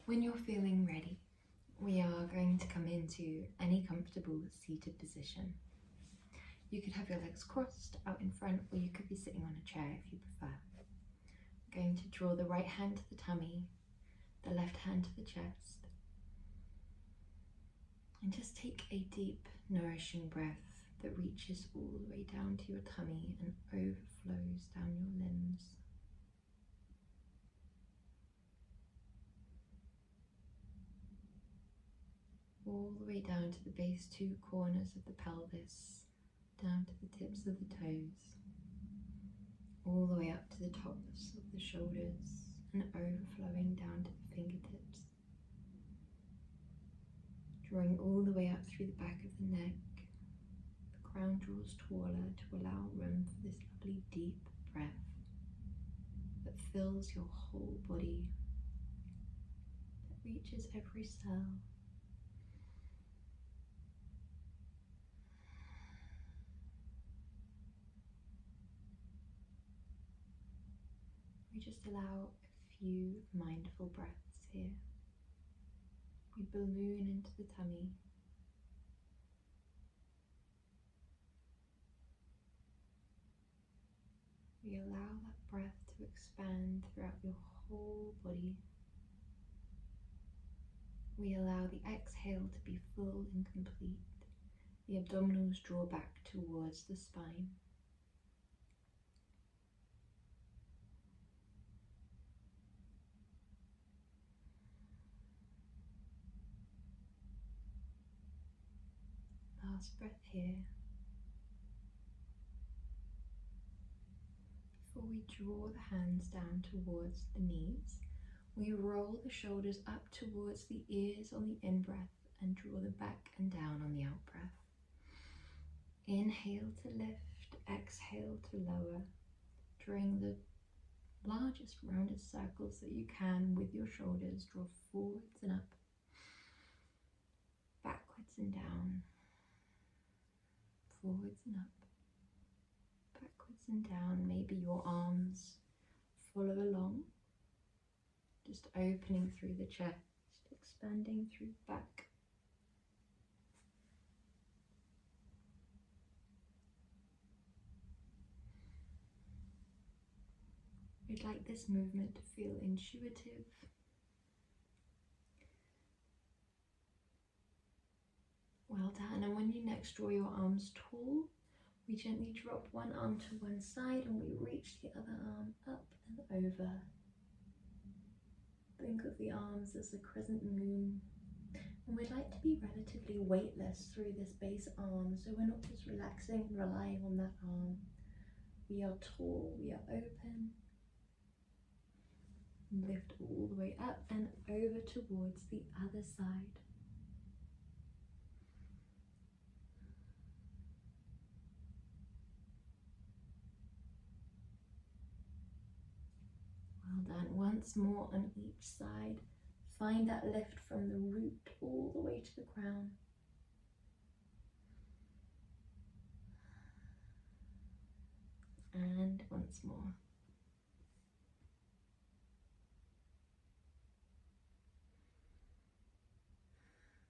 When you're feeling ready, we are going to come into any comfortable seated position. You could have your legs crossed out in front, or you could be sitting on a chair if you prefer. I'm going to draw the right hand to the tummy, the left hand to the chest, and just take a deep, nourishing breath that reaches all the way down to your tummy and overflows down your limbs. All the way down to the base 2 corners of the pelvis, down to the tips of the toes, all the way up to the tops of the shoulders and overflowing down to the fingertips, drawing all the way up through the back of the neck. The crown draws taller to allow room for this lovely deep breath that fills your whole body, that reaches every cell. We just allow a few mindful breaths here. We balloon into the tummy. We allow that breath to expand throughout your whole body. We allow the exhale to be full and complete. The abdominals draw back towards the spine. Last breath here. Before we draw the hands down towards the knees, we roll the shoulders up towards the ears on the in-breath and draw them back and down on the out-breath. Inhale to lift, exhale to lower, drawing the largest, roundest circles that you can with your shoulders. Draw forwards and up, backwards and down, forwards and up, backwards and down. Maybe your arms follow along, just opening through the chest, expanding through the back. We'd like this movement to feel intuitive. Well done. And when you next draw your arms tall, we gently drop one arm to one side and we reach the other arm up and over. Think of the arms as a crescent moon. And we'd like to be relatively weightless through this base arm, so we're not just relaxing and relying on that arm. We are tall, we are open. Lift all the way up and over towards the other side. Well done. Once more on each side. Find that lift from the root all the way to the crown. And once more.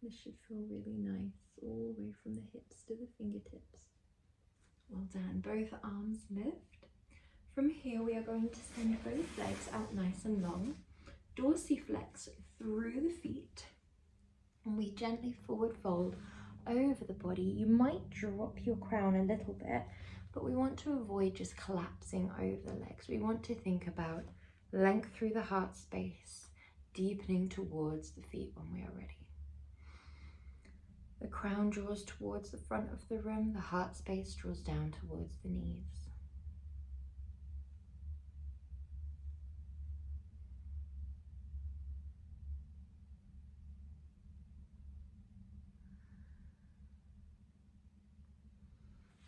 This should feel really nice, all the way from the hips to the fingertips. Well done. Both arms lift. From here, we are going to send both legs out nice and long. Dorsiflex through the feet. And we gently forward fold over the body. You might drop your crown a little bit, but we want to avoid just collapsing over the legs. We want to think about length through the heart space, deepening towards the feet when we are ready. The crown draws towards the front of the room, the heart space draws down towards the knees.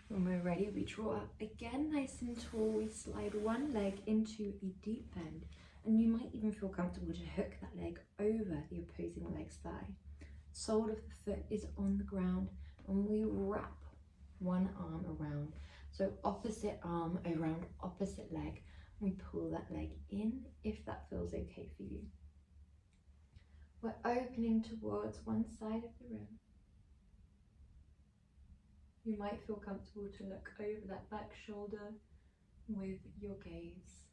When we're ready, we draw up again nice and tall. We slide one leg into a deep bend, and you might even feel comfortable to hook that leg over the opposing leg's thigh. Sole of the foot is on the ground, and we wrap one arm around. So opposite arm around opposite leg. We pull that leg in if that feels okay for you. We're opening towards one side of the room. You might feel comfortable to look over that back shoulder with your gaze.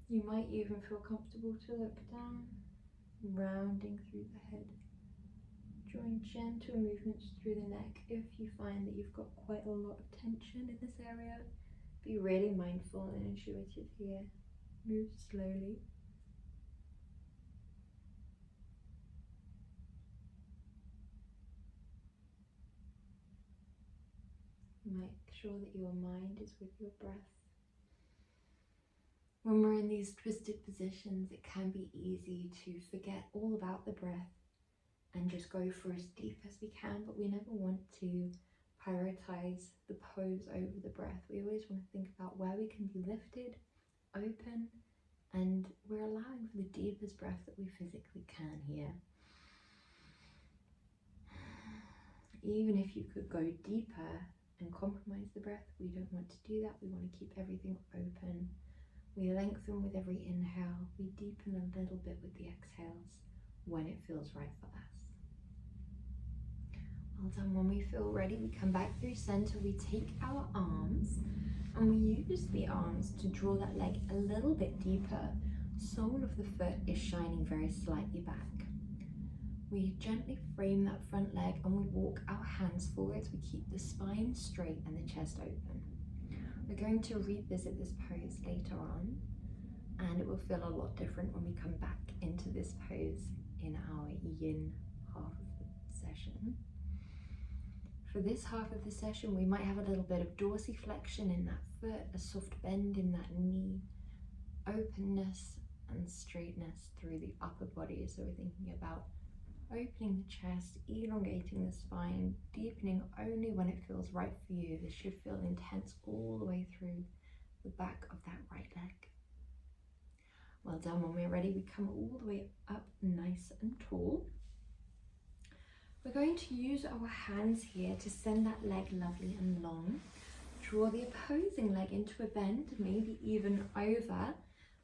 You might even feel comfortable to look down, rounding through the head. Drawing gentle movements through the neck. If you find that you've got quite a lot of tension in this area, be really mindful and intuitive here. Move slowly. Make sure that your mind is with your breath. When we're in these twisted positions, it can be easy to forget all about the breath and just go for as deep as we can, but we never want to prioritize the pose over the breath. We always want to think about where we can be lifted, open, and we're allowing for the deepest breath that we physically can here. Even if you could go deeper and compromise the breath, we don't want to do that. We want to keep everything open. We lengthen with every inhale. We deepen a little bit with the exhales when it feels right for us. Well done. When we feel ready, we come back through center. We take our arms and we use the arms to draw that leg a little bit deeper. Sole of the foot is shining very slightly back. We gently frame that front leg and we walk our hands forwards. We keep the spine straight and the chest open. We're going to revisit this pose later on, and it will feel a lot different when we come back into this pose in our yin half of the session. For this half of the session, we might have a little bit of dorsiflexion in that foot, a soft bend in that knee, openness and straightness through the upper body. So we're thinking about opening the chest, elongating the spine, deepening only when it feels right for you. This should feel intense all the way through the back of that right leg. Well done. When we're ready, we come all the way up nice and tall. We're going to use our hands here to send that leg lovely and long. Draw the opposing leg into a bend, maybe even over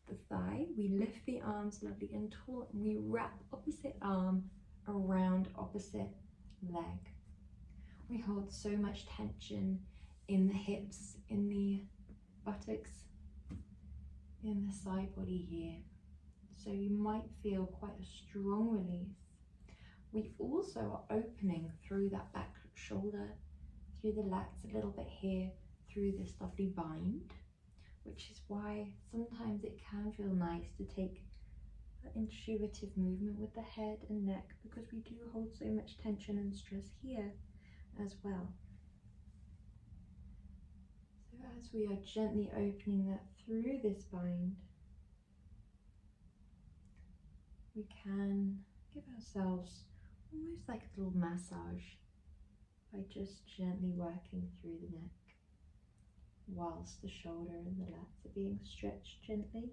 the thigh. We lift the arms lovely and tall, and we wrap opposite arm around opposite leg. We hold so much tension in the hips, in the buttocks, in the side body here. So you might feel quite a strong release. We also are opening through that back shoulder, through the lats a little bit here, through this lovely bind, which is why sometimes it can feel nice to take intuitive movement with the head and neck, because we do hold so much tension and stress here as well. So as we are gently opening that through this bind, we can give ourselves almost like a little massage by just gently working through the neck whilst the shoulder and the lats are being stretched gently.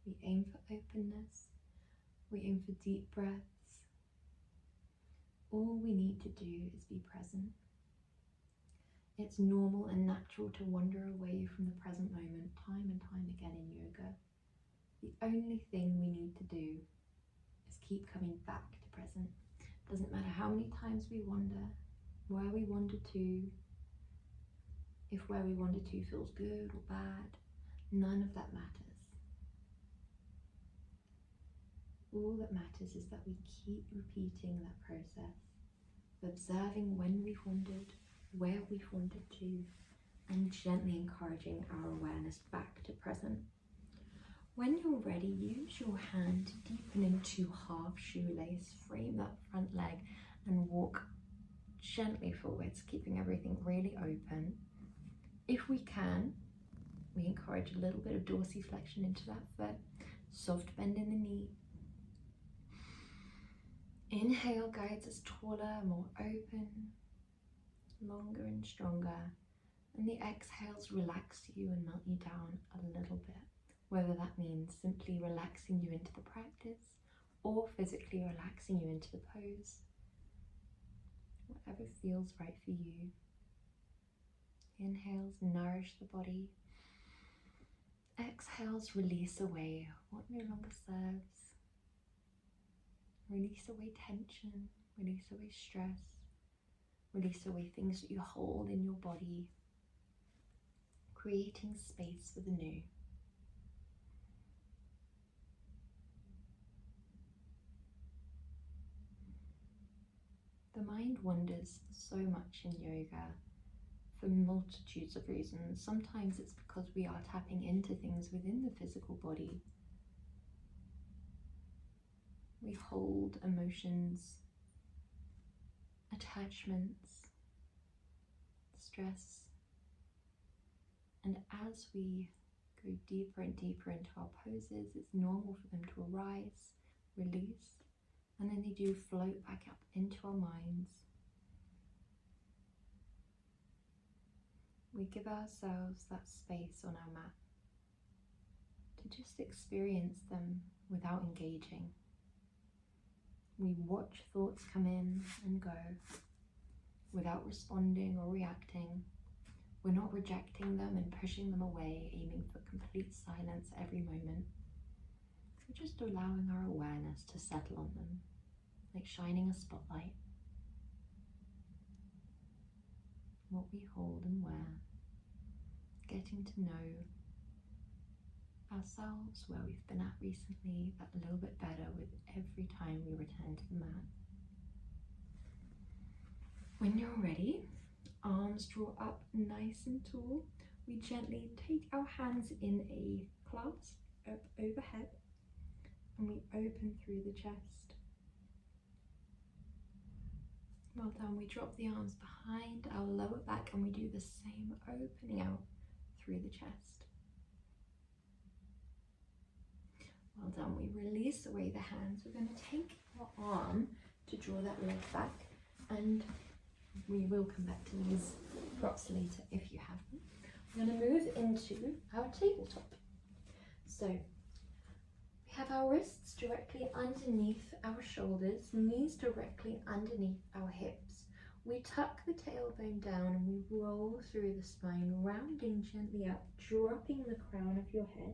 We aim for openness, we aim for deep breaths. All we need to do is be present. It's normal and natural to wander away from the present moment time and time again in yoga. The only thing we need to do is keep coming back to present. Doesn't matter how many times we wander, where we wander to, if where we wander to feels good or bad, none of that matters. All that matters is that we keep repeating that process of observing when we've wandered, where we've wandered to, and gently encouraging our awareness back to present. When you're ready, use your hand to deepen into half shoelace, frame that front leg and walk gently forwards, keeping everything really open. If we can, we encourage a little bit of dorsiflexion into that foot, soft bend in the knee. Inhale guides us taller, more open, longer and stronger. And the exhales relax you and melt you down a little bit. Whether that means simply relaxing you into the practice or physically relaxing you into the pose. Whatever feels right for you. Inhales, nourish the body. Exhales, release away what no longer serves. Release away tension, release away stress, release away things that you hold in your body, creating space for the new. The mind wanders so much in yoga for multitudes of reasons. Sometimes it's because we are tapping into things within the physical body. We hold emotions, attachments, stress, and as we go deeper and deeper into our poses, it's normal for them to arise, release, and then they do float back up into our minds. We give ourselves that space on our mat to just experience them without engaging. We watch thoughts come in and go without responding or reacting. We're not rejecting them and pushing them away, aiming for complete silence every moment. We're just allowing our awareness to settle on them, like shining a spotlight. What we hold and where, getting to know ourselves, where we've been at recently, that little bit better with every time we return to the mat. When you're ready, arms draw up nice and tall. We gently take our hands in a clasp up overhead and we open through the chest. Well done. We drop the arms behind our lower back and we do the same, opening out through the chest. Well done. We release away the hands. We're going to take our arm to draw that leg back, and we will come back to these props later if you have them. We're going to move into our tabletop. So we have our wrists directly underneath our shoulders, knees directly underneath our hips. We tuck the tailbone down and we roll through the spine, rounding gently up, dropping the crown of your head.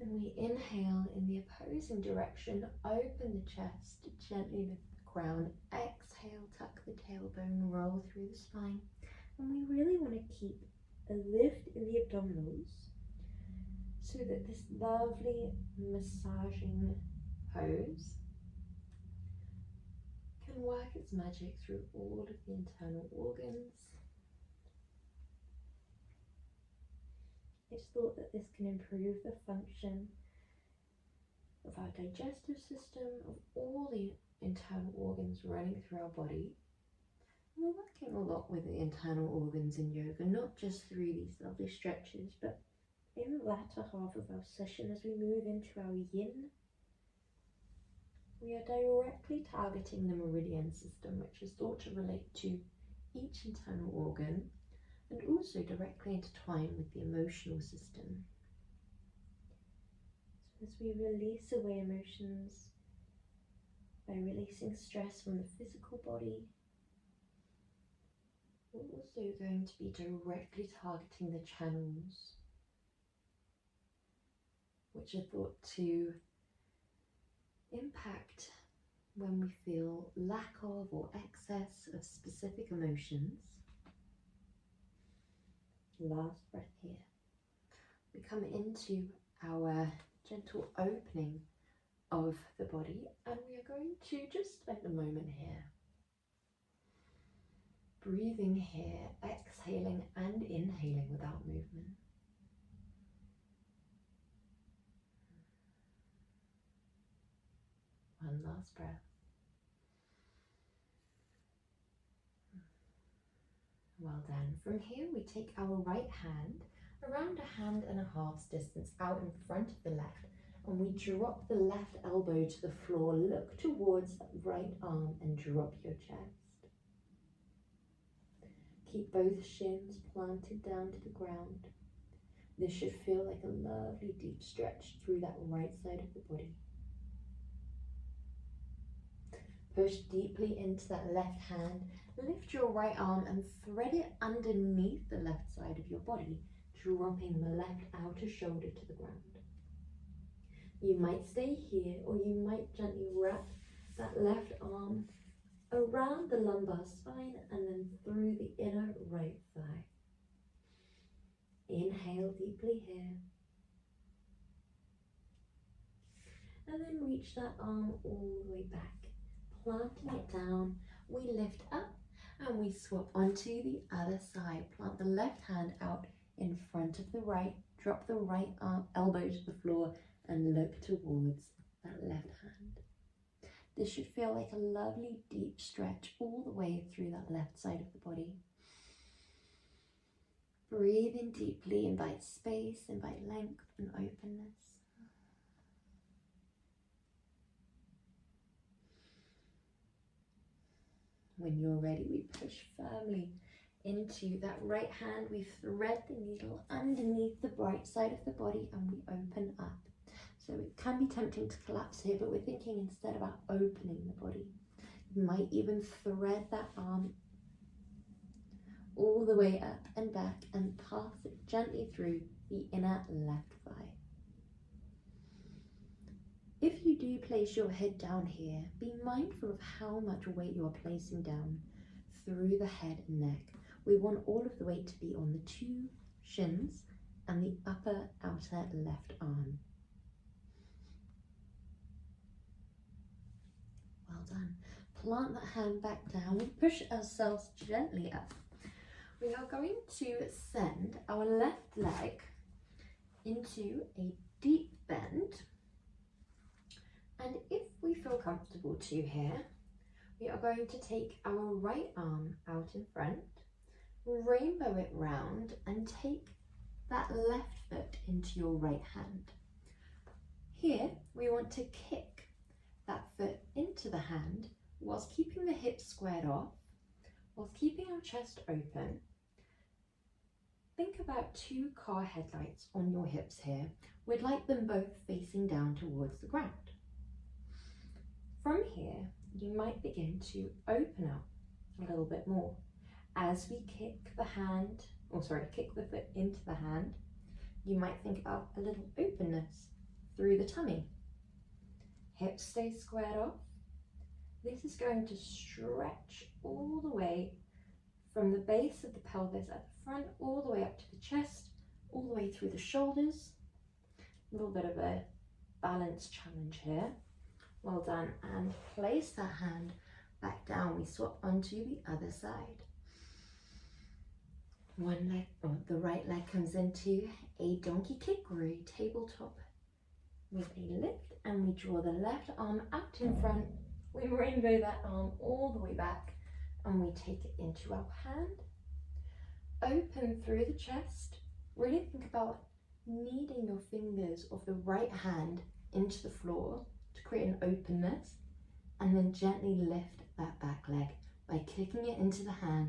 And we inhale in the opposing direction, open the chest, gently lift the crown. Exhale, tuck the tailbone, roll through the spine. And we really want to keep a lift in the abdominals so that this lovely massaging pose can work its magic through all of the internal organs. It's thought that this can improve the function of our digestive system, of all the internal organs running through our body. And we're working a lot with the internal organs in yoga, not just through these lovely stretches, but in the latter half of our session as we move into our yin. We are directly targeting the meridian system, which is thought to relate to each internal organ and also directly intertwine with the emotional system. So as we release away emotions by releasing stress from the physical body, we're also going to be directly targeting the channels, which are thought to impact when we feel lack of or excess of specific emotions. Last breath here. We come into our gentle opening of the body and we are going to just spend a moment here. Breathing here, exhaling and inhaling without movement. One last breath. Well done. From here we take our right hand around a hand and a half's distance out in front of the left, and we drop the left elbow to the floor. Look towards that right arm and drop your chest. Keep both shins planted down to the ground. This should feel like a lovely deep stretch through that right side of the body. Push deeply into that left hand. Lift your right arm and thread it underneath the left side of your body, dropping the left outer shoulder to the ground. You might stay here, or you might gently wrap that left arm around the lumbar spine and then through the inner right thigh. Inhale deeply here. And then reach that arm all the way back. Planting it down, we lift up and we swap onto the other side. Plant the left hand out in front of the right. Drop the right arm, elbow to the floor and look towards that left hand. This should feel like a lovely deep stretch all the way through that left side of the body. Breathe in deeply, invite space, invite length and openness. When you're ready, we push firmly into that right hand. We thread the needle underneath the right side of the body and we open up. So it can be tempting to collapse here, but we're thinking instead about opening the body. You might even thread that arm all the way up and back and pass it gently through the inner left thigh. If you do place your head down here, be mindful of how much weight you are placing down through the head and neck. We want all of the weight to be on the two shins and the upper outer left arm. Well done. Plant that hand back down. We push ourselves gently up. We are going to send our left leg into a deep bend. And if we feel comfortable to here, we are going to take our right arm out in front, rainbow it round and take that left foot into your right hand. Here, we want to kick that foot into the hand whilst keeping the hips squared off, whilst keeping our chest open. Think about two car headlights on your hips here. We'd like them both facing down towards the ground. From here, you might begin to open up a little bit more. As we kick the foot into the hand, you might think about a little openness through the tummy. Hips stay squared off. This is going to stretch all the way from the base of the pelvis at the front, all the way up to the chest, all the way through the shoulders. A little bit of a balance challenge here. Well done, and place that hand back down. We swap onto the other side. One leg, or the right leg comes into a donkey kick or a tabletop with a lift, and we draw the left arm out in front. We rainbow that arm all the way back and we take it into our hand. Open through the chest. Really think about kneading your fingers of the right hand into the floor to create an openness, and then gently lift that back leg by kicking it into the hand,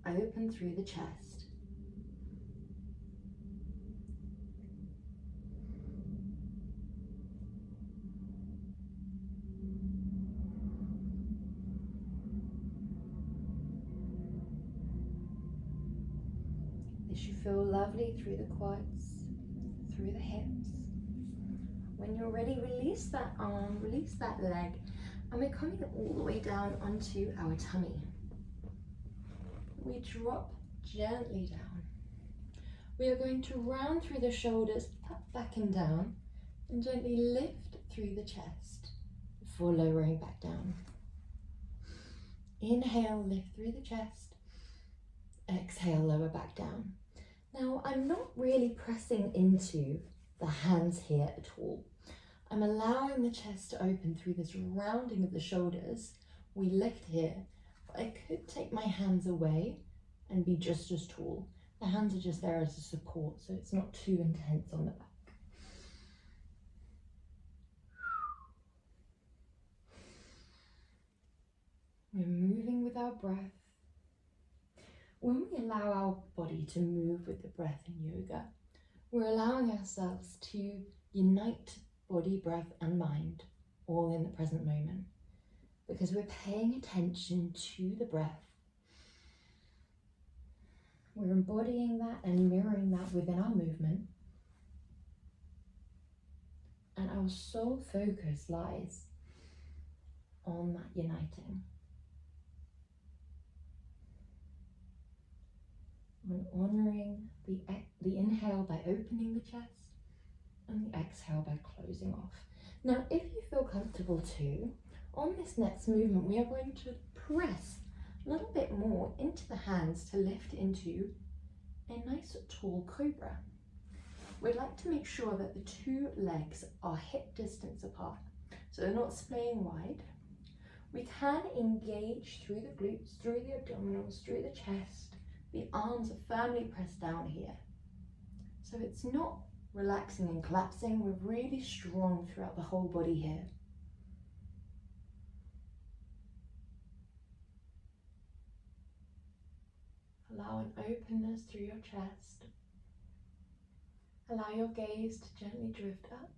open through the chest. This should feel lovely through the quads, through the hips. When you're ready, release that arm, release that leg, and we're coming all the way down onto our tummy. We drop gently down. We are going to round through the shoulders, up, back and down, and gently lift through the chest before lowering back down. Inhale, lift through the chest. Exhale, lower back down. Now, I'm not really pressing into the hands here at all. I'm allowing the chest to open through this rounding of the shoulders. We lift here, but I could take my hands away and be just as tall. The hands are just there as a support, so it's not too intense on the back. We're moving with our breath. When we allow our body to move with the breath in yoga, We're allowing ourselves to unite body, breath and mind all in the present moment, because we're paying attention to the breath. We're embodying that and mirroring that within our movement. And our sole focus lies on that uniting. On honouring the inhale by opening the chest and the exhale by closing off. Now, if you feel comfortable too, on this next movement, we are going to press a little bit more into the hands to lift into a nice tall cobra. We'd like to make sure that the two legs are hip distance apart, so they're not splaying wide. We can engage through the glutes, through the abdominals, through the chest. The arms are firmly pressed down here. So it's not relaxing and collapsing, we're really strong throughout the whole body here. Allow an openness through your chest. Allow your gaze to gently drift up.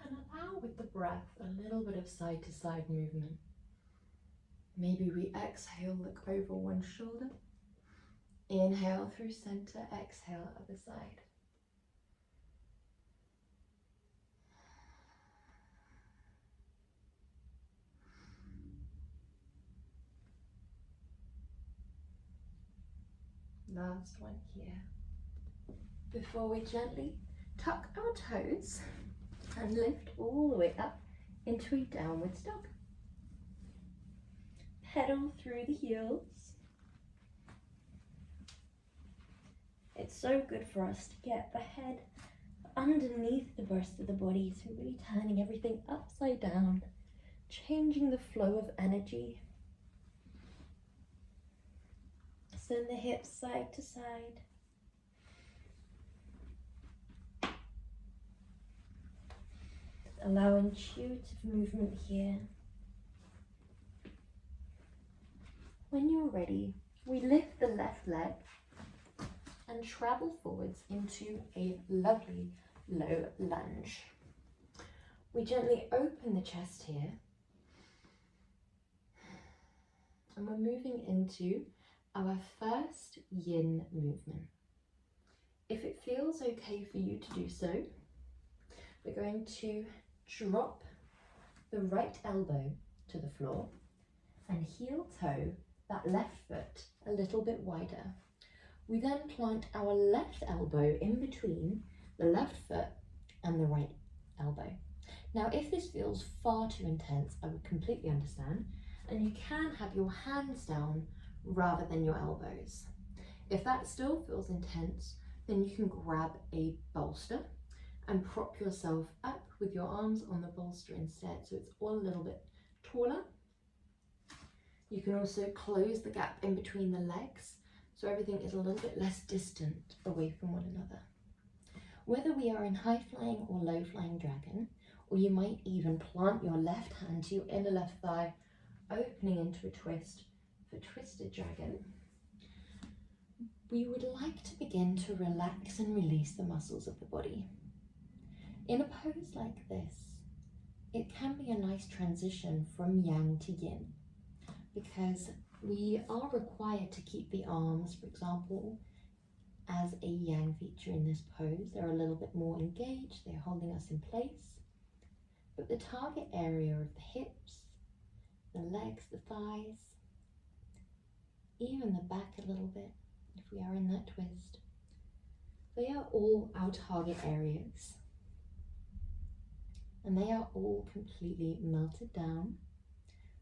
And allow with the breath a little bit of side to side movement. Maybe we exhale, look over one shoulder. Inhale through center, exhale other side. Last one here. Before we gently tuck our toes and lift all the way up into a downwards dog. Pedal through the heels. It's so good for us to get the head underneath the breast of the body, so really turning everything upside down, changing the flow of energy. Send the hips side to side. Allow intuitive movement here. When you're ready, we lift the left leg and travel forwards into a lovely low lunge. We gently open the chest here and we're moving into our first yin movement. If it feels okay for you to do so, we're going to drop the right elbow to the floor and heel toe that left foot a little bit wider. We then plant our left elbow in between the left foot and the right elbow. Now, if this feels far too intense, I would completely understand, and you can have your hands down rather than your elbows. If that still feels intense, then you can grab a bolster and prop yourself up with your arms on the bolster instead, so it's all a little bit taller. You can also close the gap in between the legs, so everything is a little bit less distant away from one another. Whether we are in high flying or low flying dragon, or you might even plant your left hand to your inner left thigh, opening into a twist for twisted dragon, we would like to begin to relax and release the muscles of the body. In a pose like this, it can be a nice transition from yang to yin, because we are required to keep the arms, for example, as a yang feature in this pose. They're a little bit more engaged, they're holding us in place. But the target area of the hips, the legs, the thighs, even the back a little bit, if we are in that twist, they are all our target areas. And they are all completely melted down,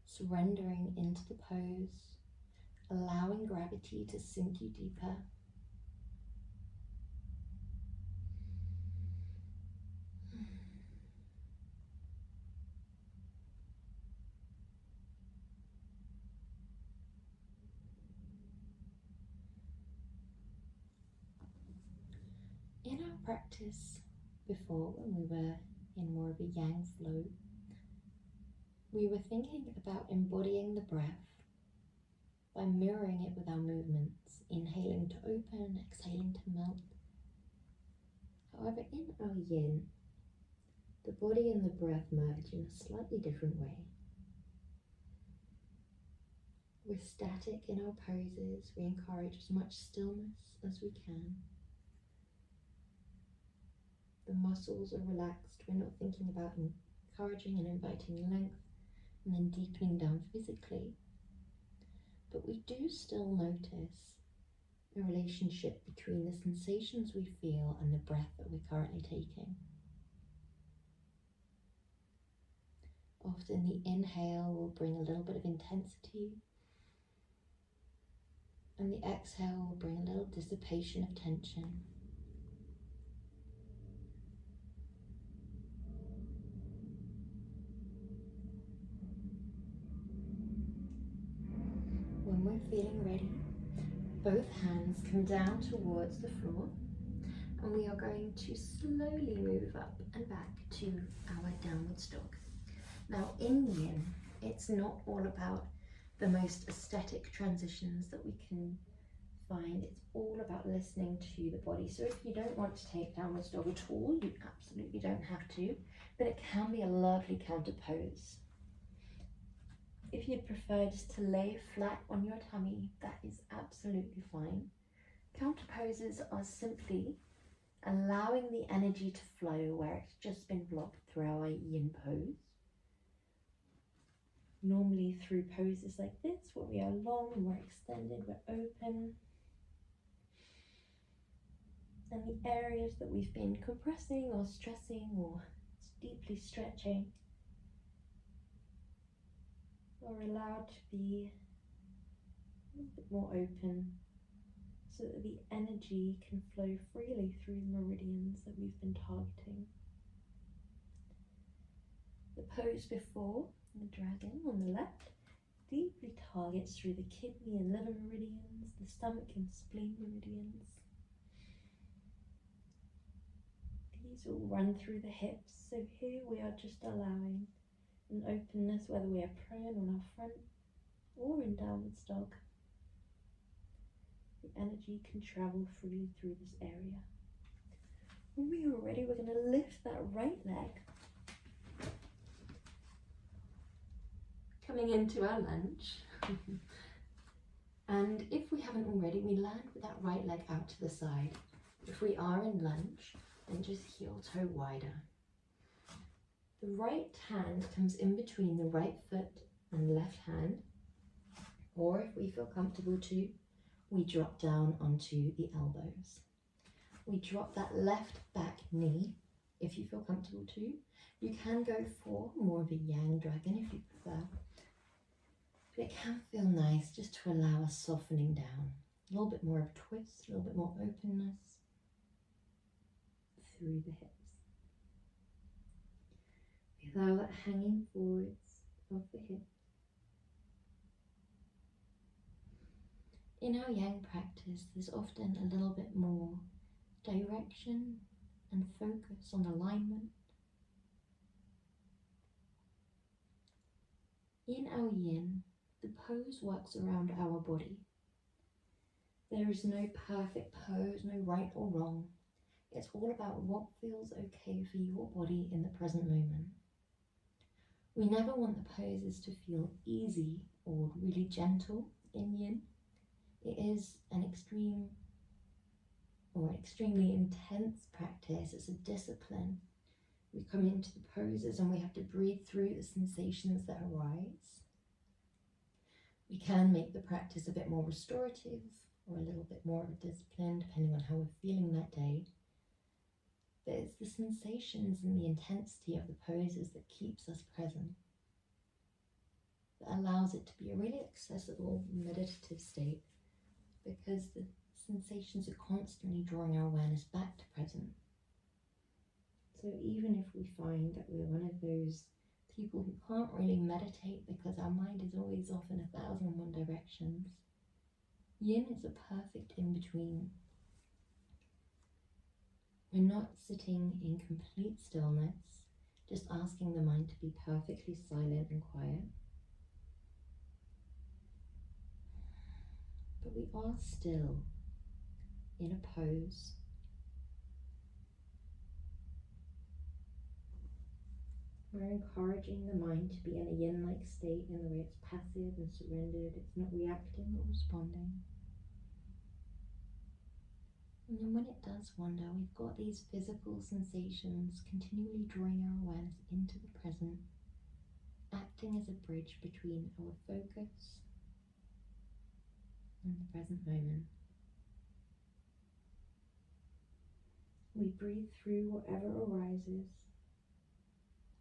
surrendering into the pose, allowing gravity to sink you deeper. In our practice before, when we were in more of a yang flow, we were thinking about embodying the breath by mirroring it with our movements, inhaling to open, exhaling to melt, However, in our yin, the body and the breath merge in a slightly different way. We're static in our poses. We encourage as much stillness as we can. The muscles are relaxed. We're not thinking about encouraging and inviting length and then deepening down physically. But we do still notice a relationship between the sensations we feel and the breath that we're currently taking. Often the inhale will bring a little bit of intensity, and the exhale will bring a little dissipation of tension. When we're feeling ready, both hands come down towards the floor, and we are going to slowly move up and back to our downwards dog. Now in yin, it's not all about the most aesthetic transitions that we can find. It's all about listening to the body. So if you don't want to take downwards dog at all, you absolutely don't have to, but it can be a lovely counter pose. If you'd prefer just to lay flat on your tummy, that is absolutely fine. Counter poses are simply allowing the energy to flow where it's just been blocked through our yin pose. Normally through poses like this, where we are long, we're extended, we're open. And the areas that we've been compressing or stressing or deeply stretching are allowed to be a little bit more open, so that the energy can flow freely through the meridians that we've been targeting. The pose before, the dragon on the left, deeply targets through the kidney and liver meridians, the stomach and spleen meridians. These all run through the hips, so here we are just allowing an openness, whether we are prone on our front or in downwards dog. The energy can travel freely through this area. When we are ready, we're going to lift that right leg, coming into our lunge. And if we haven't already, we land with that right leg out to the side. If we are in lunge, then just heel toe wider. The right hand comes in between the right foot and left hand, or if we feel comfortable to, we drop down onto the elbows. We drop that left back knee if you feel comfortable to. You can go for more of a yang dragon if you prefer. But it can feel nice just to allow a softening down. A little bit more of a twist, a little bit more openness through the hips. Allow that hanging forwards of the hips. In our yang practice, there's often a little bit more direction and focus on alignment. In our yin, the pose works around our body. There is no perfect pose, no right or wrong. It's all about what feels okay for your body in the present moment. We never want the poses to feel easy or really gentle in yin. It is an extreme or extremely intense practice. It's a discipline. We come into the poses and we have to breathe through the sensations that arise. We can make the practice a bit more restorative or a little bit more of a discipline, depending on how we're feeling that day. But it's the sensations and the intensity of the poses that keeps us present, that allows it to be a really accessible meditative state, because the sensations are constantly drawing our awareness back to present. So even if we find that we're one of those people who can't really meditate because our mind is always off in 1,001 directions, yin is a perfect in-between. We're not sitting in complete stillness, just asking the mind to be perfectly silent and quiet. But we are still in a pose. We're encouraging the mind to be in a yin-like state in the way it's passive and surrendered. It's not reacting or responding. And then when it does wander, we've got these physical sensations continually drawing our awareness into the present, acting as a bridge between our focus and the present moment. We breathe through whatever arises.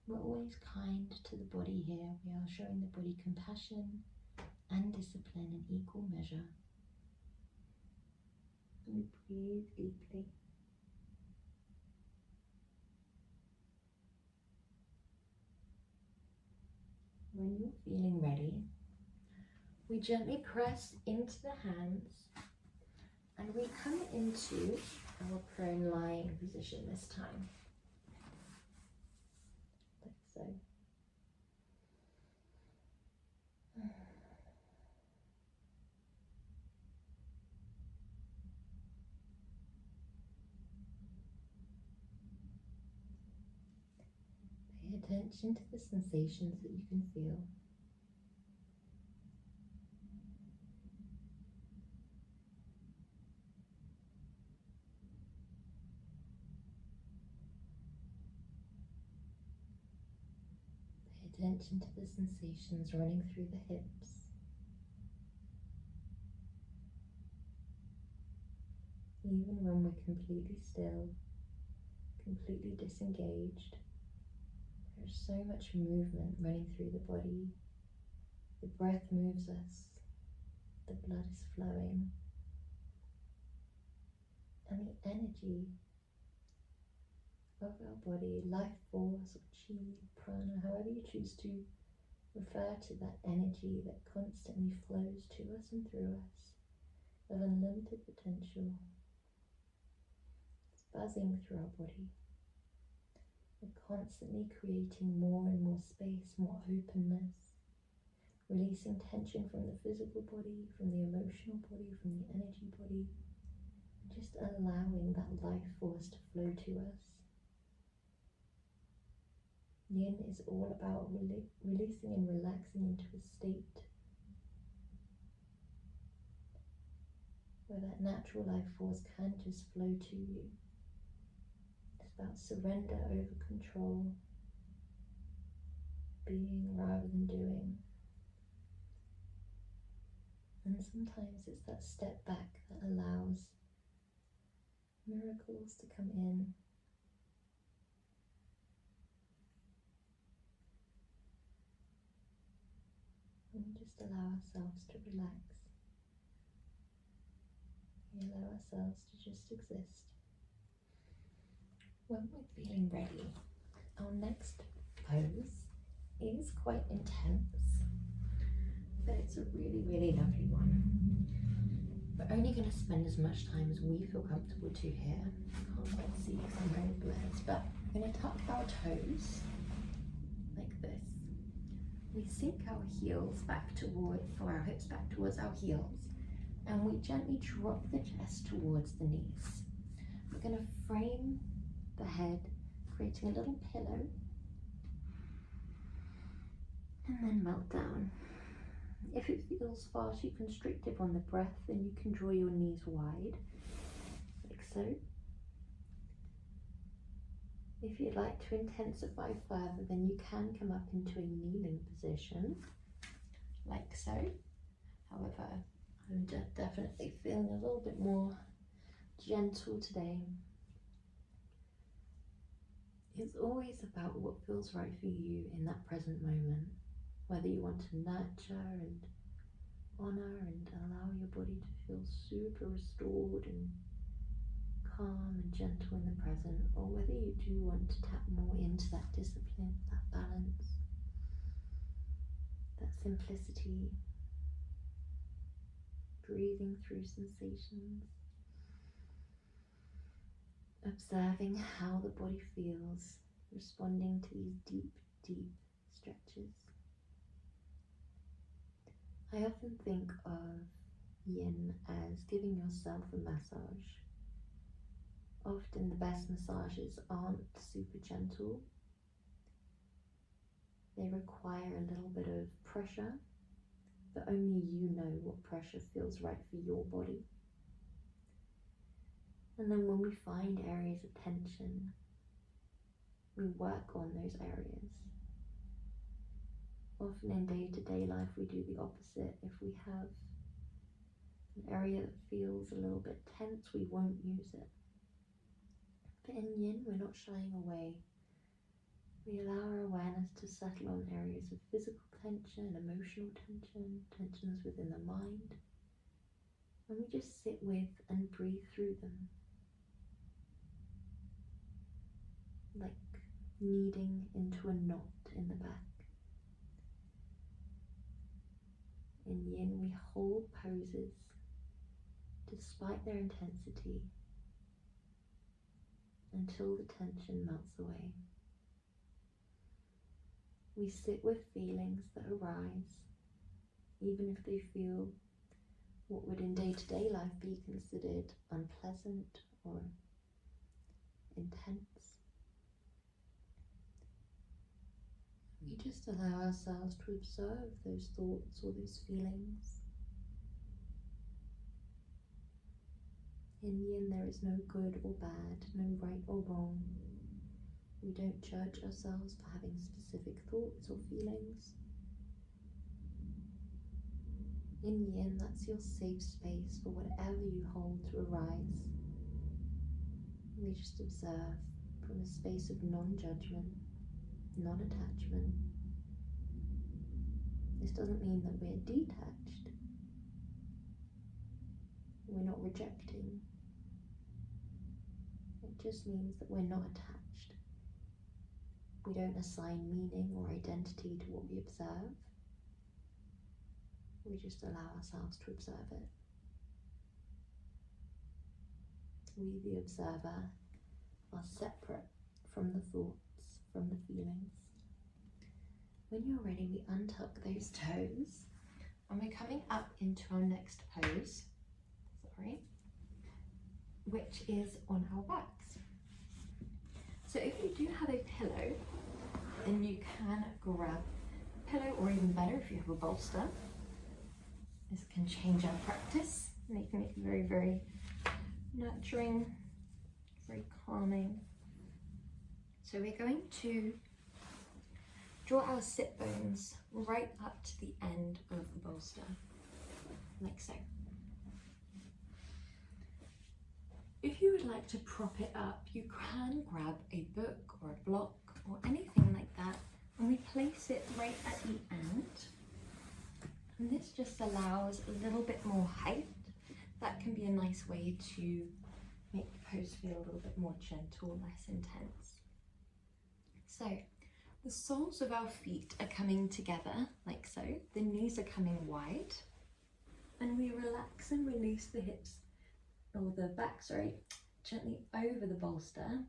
We're always kind to the body here. We are showing the body compassion and discipline in equal measure. We breathe deeply. When you're feeling ready, we gently press into the hands and we come into our prone lying position this time. Like so. Pay attention to the sensations that you can feel. Pay attention to the sensations running through the hips. Even when we're completely still, completely disengaged, there's so much movement running through the body. The breath moves us, the blood is flowing, and the energy of our body, life force or chi, prana, however you choose to refer to that energy that constantly flows to us and through us, of unlimited potential. It's buzzing through our body. We're constantly creating more and more space, more openness, releasing tension from the physical body, from the emotional body, from the energy body, and just allowing that life force to flow to us. Yin is all about releasing and relaxing into a state where that natural life force can just flow to you. It's about surrender over control, being rather than doing. And sometimes it's that step back that allows miracles to come in. And we just allow ourselves to relax. We allow ourselves to just exist. When we're feeling ready, our next pose is quite intense, but it's a really, really lovely one. We're only going to spend as much time as we feel comfortable to here. Can't quite see because I'm wearing blends, but we're going to tuck our toes like this. We sink our heels back toward, or our hips back towards our heels, and we gently drop the chest towards the knees. We're going to frame the head, creating a little pillow, and then melt down. If it feels far too constrictive on the breath, then you can draw your knees wide, like so. If you'd like to intensify further, then you can come up into a kneeling position, like so. However, I'm definitely feeling a little bit more gentle today. It's always about what feels right for you in that present moment, whether you want to nurture and honor and allow your body to feel super restored and calm and gentle in the present, or whether you do want to tap more into that discipline, that balance, that simplicity, breathing through sensations, observing how the body feels, responding to these deep, deep stretches. I often think of yin as giving yourself a massage. Often the best massages aren't super gentle. They require a little bit of pressure, but only you know what pressure feels right for your body. And then when we find areas of tension, we work on those areas. Often in day-to-day life we do the opposite. If we have an area that feels a little bit tense, we won't use it. But in yin, we're not shying away. We allow our awareness to settle on areas of physical tension, emotional tension, tensions within the mind. And we just sit with and breathe through them. Like kneading into a knot in the back. In yin, we hold poses despite their intensity until the tension melts away. We sit with feelings that arise, even if they feel what would in day-to-day life be considered unpleasant or intense. We just allow ourselves to observe those thoughts or those feelings. In yin, there is no good or bad, no right or wrong. We don't judge ourselves for having specific thoughts or feelings. In yin, that's your safe space for whatever you hold to arise. We just observe from a space of non-judgment, non-attachment. This doesn't mean that we're detached. We're not rejecting. It just means that we're not attached. We don't assign meaning or identity to what we observe. We just allow ourselves to observe it. We, the observer, are separate from the thoughts, from the feelings. When you're ready, we untuck those toes and we're coming up into our next pose, which is on our backs. So if you do have a pillow, then you can grab a pillow, or even better, if you have a bolster. This can change our practice, making it very, very nurturing, very calming. So we're going to draw our sit bones right up to the end of the bolster, like so. If you would like to prop it up, you can grab a book or a block or anything like that, and we place it right at the end. And this just allows a little bit more height. That can be a nice way to make the pose feel a little bit more gentle, less intense. So the soles of our feet are coming together like so. The knees are coming wide, and we relax and release the hips, or the back, gently over the bolster.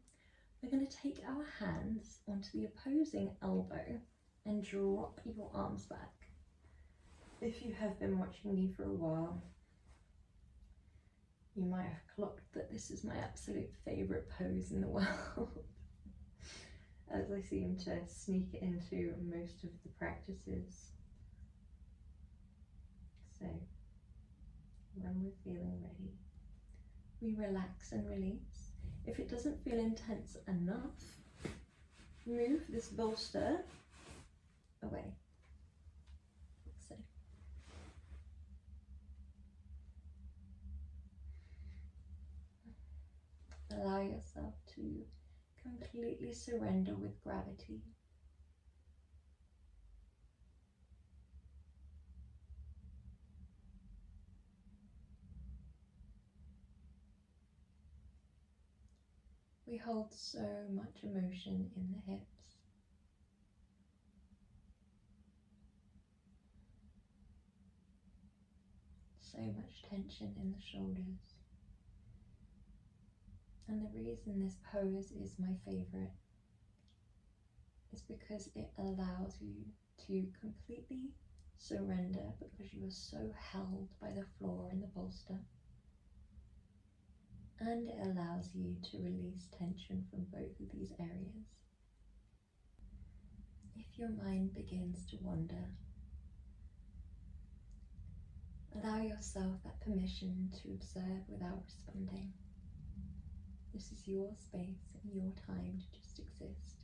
We're going to take our hands onto the opposing elbow and drop your arms back. If you have been watching me for a while, you might have clocked that this is my absolute favourite pose in the world, as I seem to sneak it into most of the practices. So, when we're feeling ready, we relax and release. If it doesn't feel intense enough, move this bolster away. So, allow yourself to completely surrender with gravity. We hold so much emotion in the hips. So much tension in the shoulders. And the reason this pose is my favorite is because it allows you to completely surrender, because you are so held by the floor and the bolster. And it allows you to release tension from both of these areas. If your mind begins to wander, allow yourself that permission to observe without responding. This is your space and your time to just exist,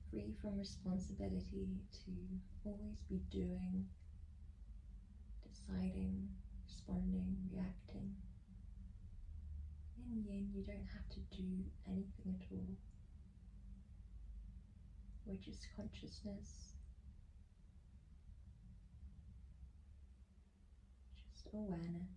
free from responsibility to always be doing, deciding, responding, reacting. In yin, you don't have to do anything at all. We're just consciousness, just awareness.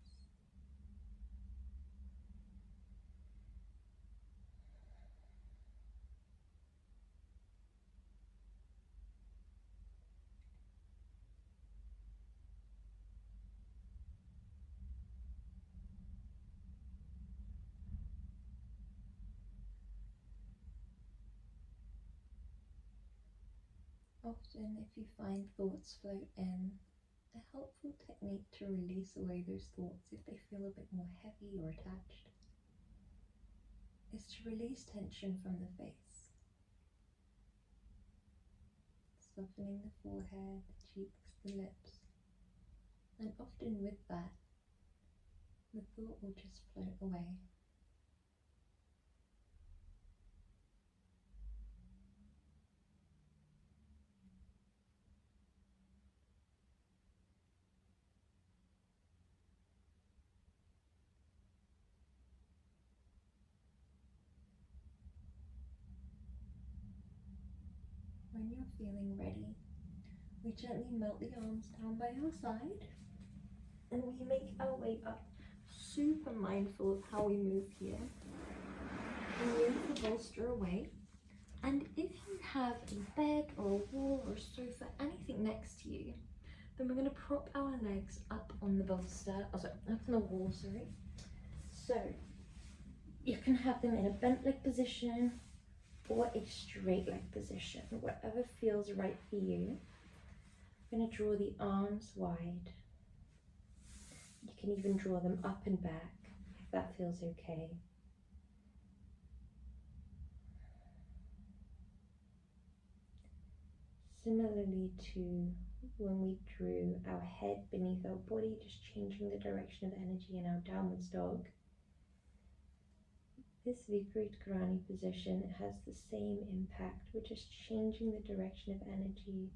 Often, if you find thoughts float in, a helpful technique to release away those thoughts if they feel a bit more heavy or attached is to release tension from the face, softening the forehead, the cheeks, the lips, and often with that, the thought will just float away. When you're feeling ready, we gently melt the arms down by our side and we make our way up, super mindful of how we move here. We move the bolster away, and if you have a bed or a wall or a sofa, anything next to you, then we're going to prop our legs up on the bolster, up on the wall, sorry. So you can have them in a bent leg position or a straight leg position, whatever feels right for you. I'm going to draw the arms wide. You can even draw them up and back if that feels okay. Similarly to when we drew our head beneath our body, just changing the direction of energy in our downwards dog. This Viparit position has the same impact. We're just changing the direction of energy,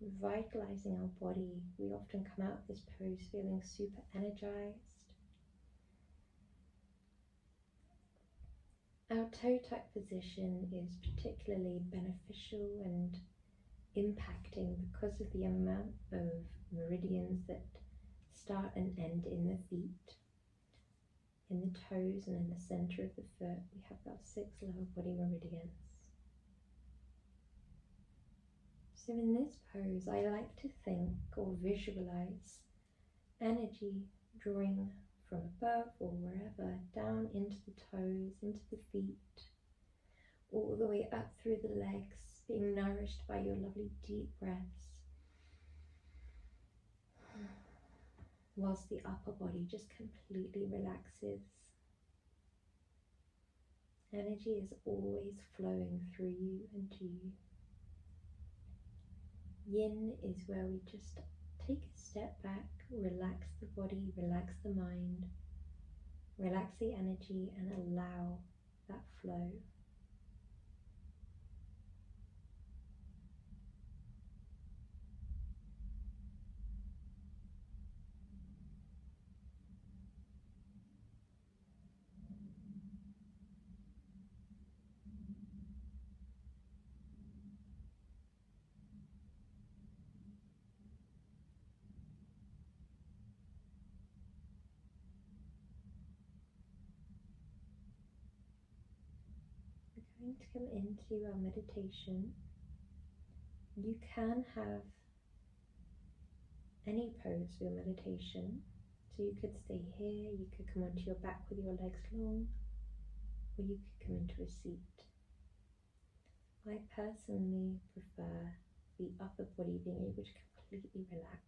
revitalizing our body. We often come out of this pose feeling super energized. Our toe tuck position is particularly beneficial and impacting because of the amount of meridians that start and end in the feet. In the toes and in the center of the foot, we have about 6 lower body meridians. So in this pose, I like to think or visualize energy drawing from above or wherever down into the toes, into the feet, all the way up through the legs, being nourished by your lovely deep breaths, whilst the upper body just completely relaxes. Energy is always flowing through you and to you. Yin is where we just take a step back, relax the body, relax the mind, relax the energy, and allow that flow. We're going to come into our meditation. You can have any pose for your meditation. So you could stay here, you could come onto your back with your legs long, or you could come into a seat. I personally prefer the upper body being able to completely relax.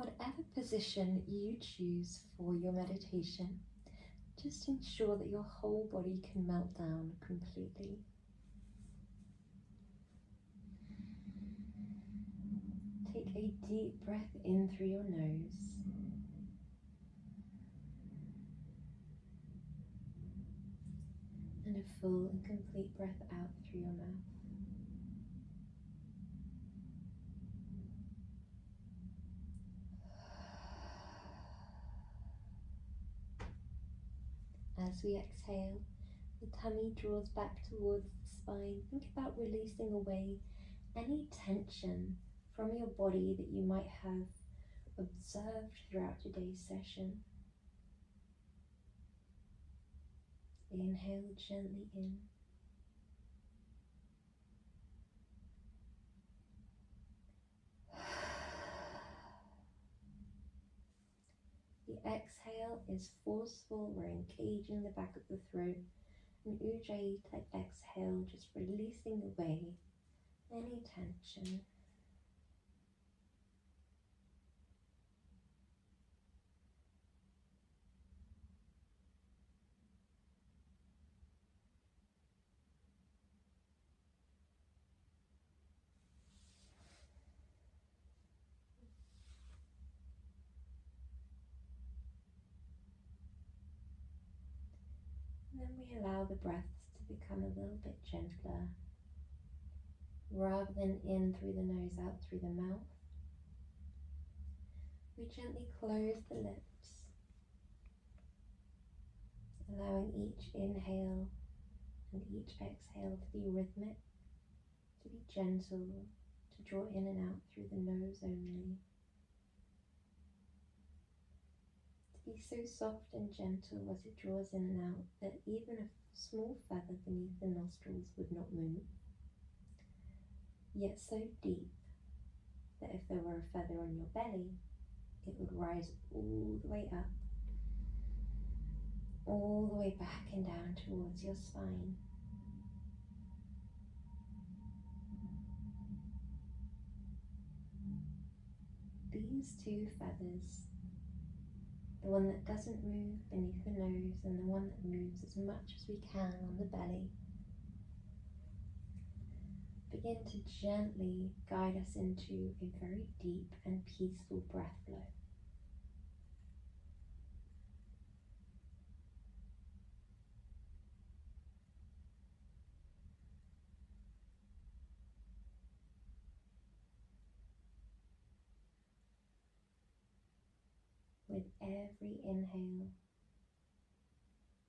whatever position you choose for your meditation, just ensure that your whole body can melt down completely. Take a deep breath in through your nose. And a full and complete breath out through your mouth. As we exhale, the tummy draws back towards the spine. Think about releasing away any tension from your body that you might have observed throughout today's session. Inhale gently in. The exhale is forceful, we're engaging the back of the throat. An Ujjayi type exhale, just releasing away any tension. And then we allow the breaths to become a little bit gentler. Rather than in through the nose, out through the mouth, we gently close the lips, allowing each inhale and each exhale to be rhythmic, to be gentle, to draw in and out through the nose only. To be so soft and gentle as it draws in and out that even a small feather beneath the nostrils would not move. Yet so deep that if there were a feather on your belly, it would rise all the way up, all the way back and down towards your spine. These two feathers, the one that doesn't move beneath the nose and the one that moves as much as we can on the belly, begin to gently guide us into a very deep and peaceful breath flow. With every inhale,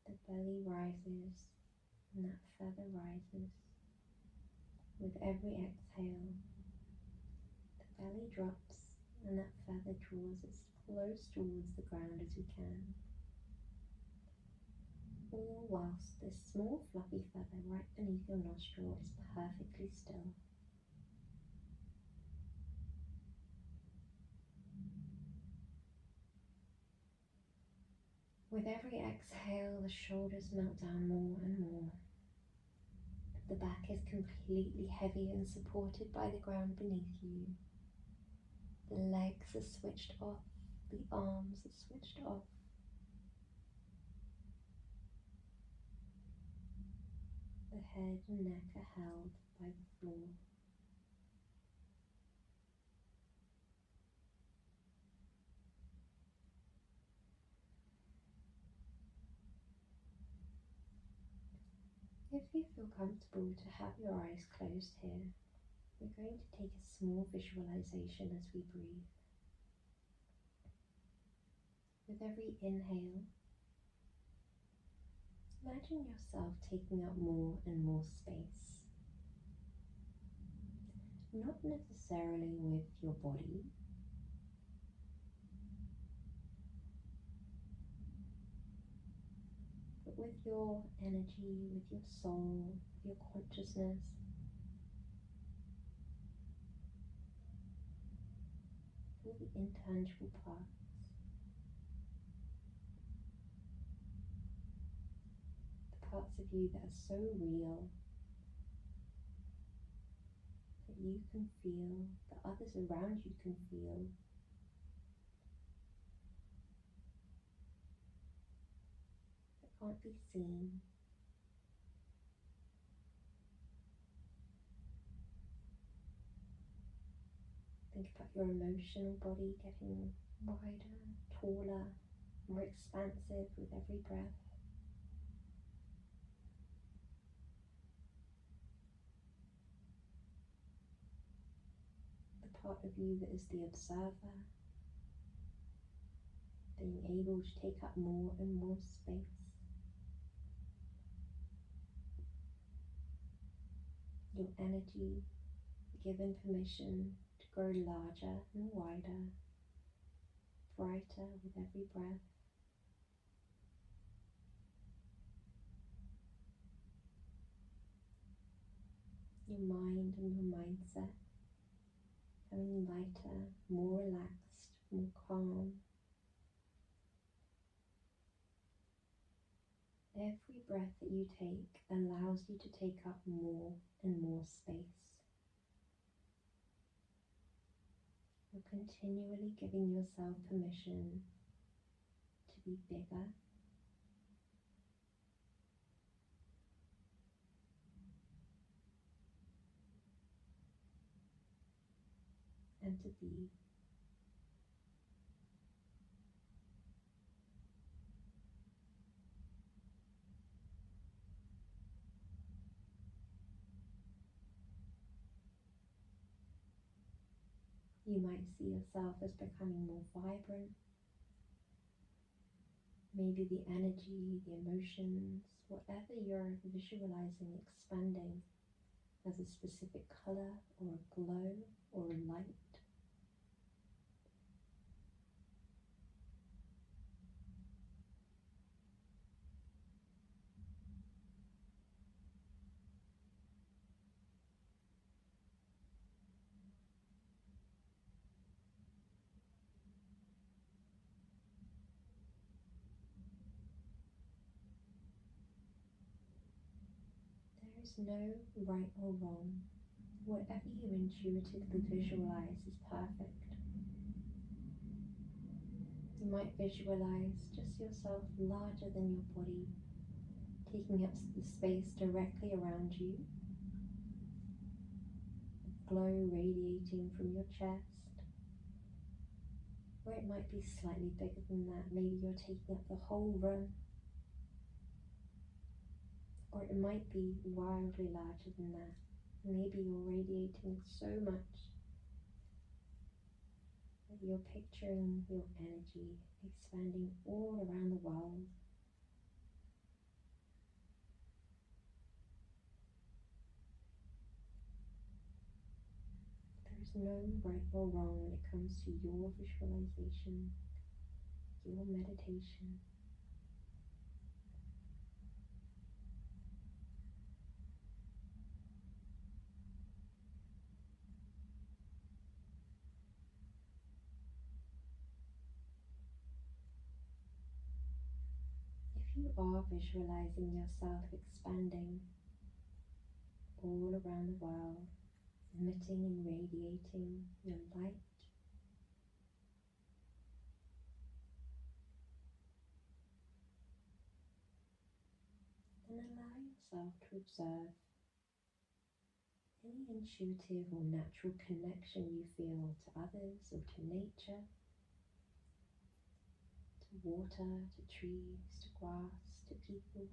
the belly rises and that feather rises. With every exhale, the belly drops and that feather draws as close towards the ground as we can. All whilst this small fluffy feather right beneath your nostril is perfectly still. With every exhale, the shoulders melt down more and more. The back is completely heavy and supported by the ground beneath you. The legs are switched off, the arms are switched off. The head and neck are held by the floor. If you feel comfortable to have your eyes closed here, we're going to take a small visualization as we breathe. With every inhale, imagine yourself taking up more and more space. Not necessarily with your body, but with your energy, with your soul, with your consciousness. All the intangible parts. The parts of you that are so real that you can feel, that others around you can feel, can't be seen. Think about your emotional body getting wider, taller, more expansive with every breath. The part of you that is the observer, being able to take up more and more space. Your energy given permission to grow larger and wider, brighter with every breath. Your mind and your mindset becoming lighter, more relaxed, more calm. Every breath that you take allows you to take up more and more space. You're continually giving yourself permission to be bigger, and to be. You might see yourself as becoming more vibrant. Maybe the energy, the emotions, whatever you're visualizing expanding as a specific color or a glow or a light. There is no right or wrong. Whatever you intuitively visualize is perfect. You might visualize just yourself larger than your body, taking up the space directly around you, a glow radiating from your chest, or it might be slightly bigger than that. Maybe you're taking up the whole room, or it might be wildly larger than that. Maybe you're radiating so much that you're picturing your energy expanding all around the world. There is no right or wrong when it comes to your visualization, your meditation. If you are visualizing yourself expanding all around the world, emitting and radiating your light, then allow yourself to observe any intuitive or natural connection you feel to others or to nature, to water, to trees, to grass, to people.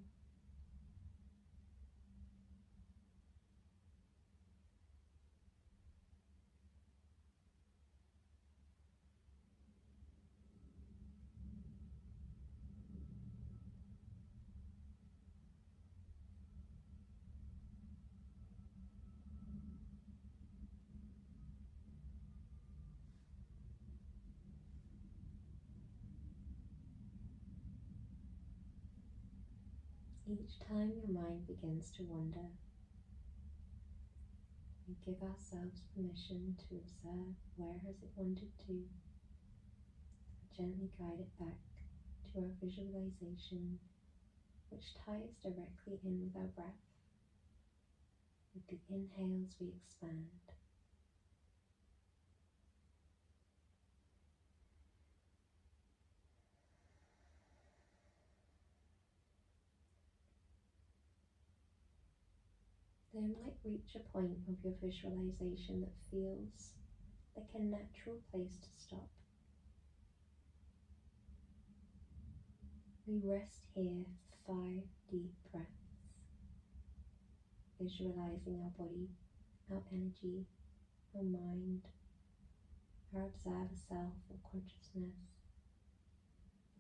Each time your mind begins to wander, we give ourselves permission to observe where has it wandered to, gently guide it back to our visualization, which ties directly in with our breath. With the inhales we expand, There might reach a point of your visualization that feels like a natural place to stop. We rest here for 5 deep breaths, visualizing our body, our energy, our mind, our observer self or consciousness,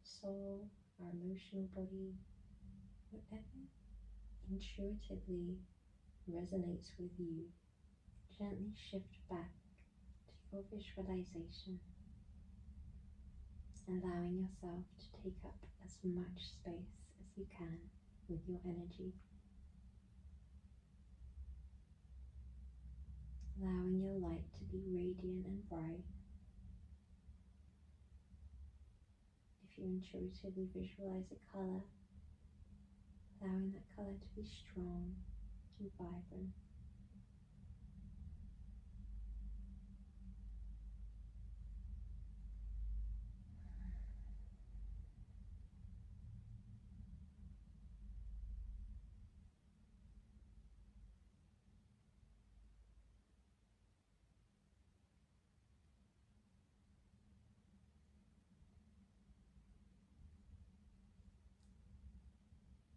the soul, our emotional body, whatever intuitively resonates with you. Gently shift back to your visualization, allowing yourself to take up as much space as you can with your energy. Allowing your light to be radiant and bright. If you intuitively visualize a color, allowing that color to be strong and vibrant.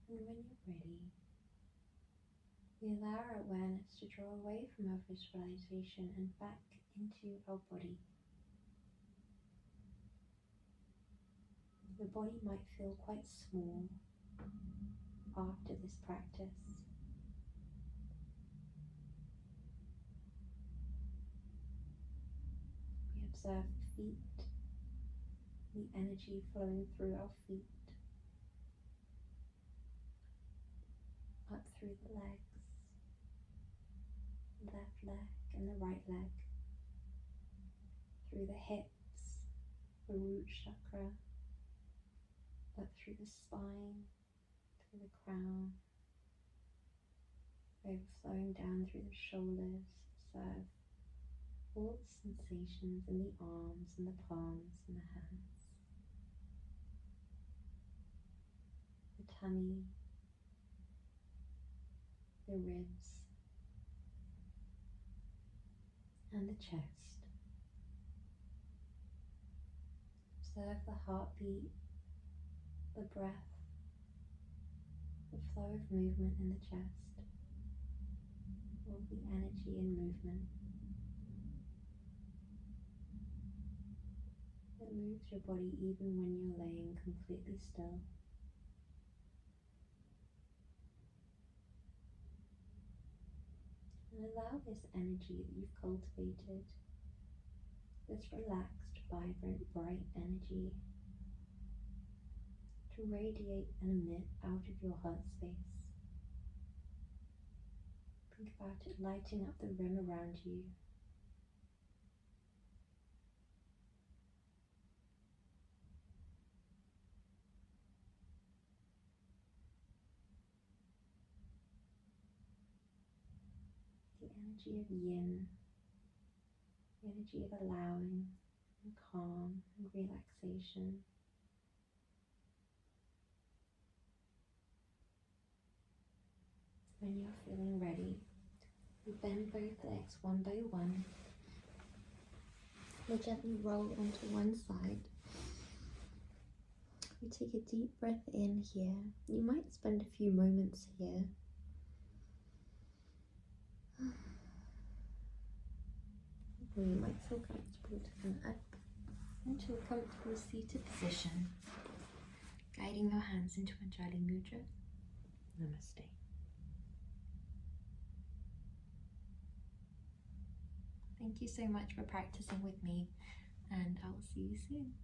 And when you're ready, we allow our awareness to draw away from our visualization and back into our body. The body might feel quite small after this practice. We observe the feet, the energy flowing through our feet, up through the legs, left leg and the right leg, through the hips, the root chakra, up through the spine, through the crown, overflowing down through the shoulders. Observe all the sensations in the arms and the palms and the hands, the tummy, the ribs, and the chest. Observe the heartbeat, the breath, the flow of movement in the chest, all the energy and movement that moves your body even when you're laying completely still. And allow this energy that you've cultivated, this relaxed, vibrant, bright energy, to radiate and emit out of your heart space. Think about it lighting up the rim around you. The energy of yin, the energy of allowing and calm and relaxation. When you're feeling ready, you bend both legs one by one. You gently roll onto one side. You take a deep breath in here. You might spend a few moments here. Or you might feel comfortable to come up into a comfortable seated position, guiding your hands into Anjali Mudra. Namaste. Thank you so much for practicing with me, and I will see you soon.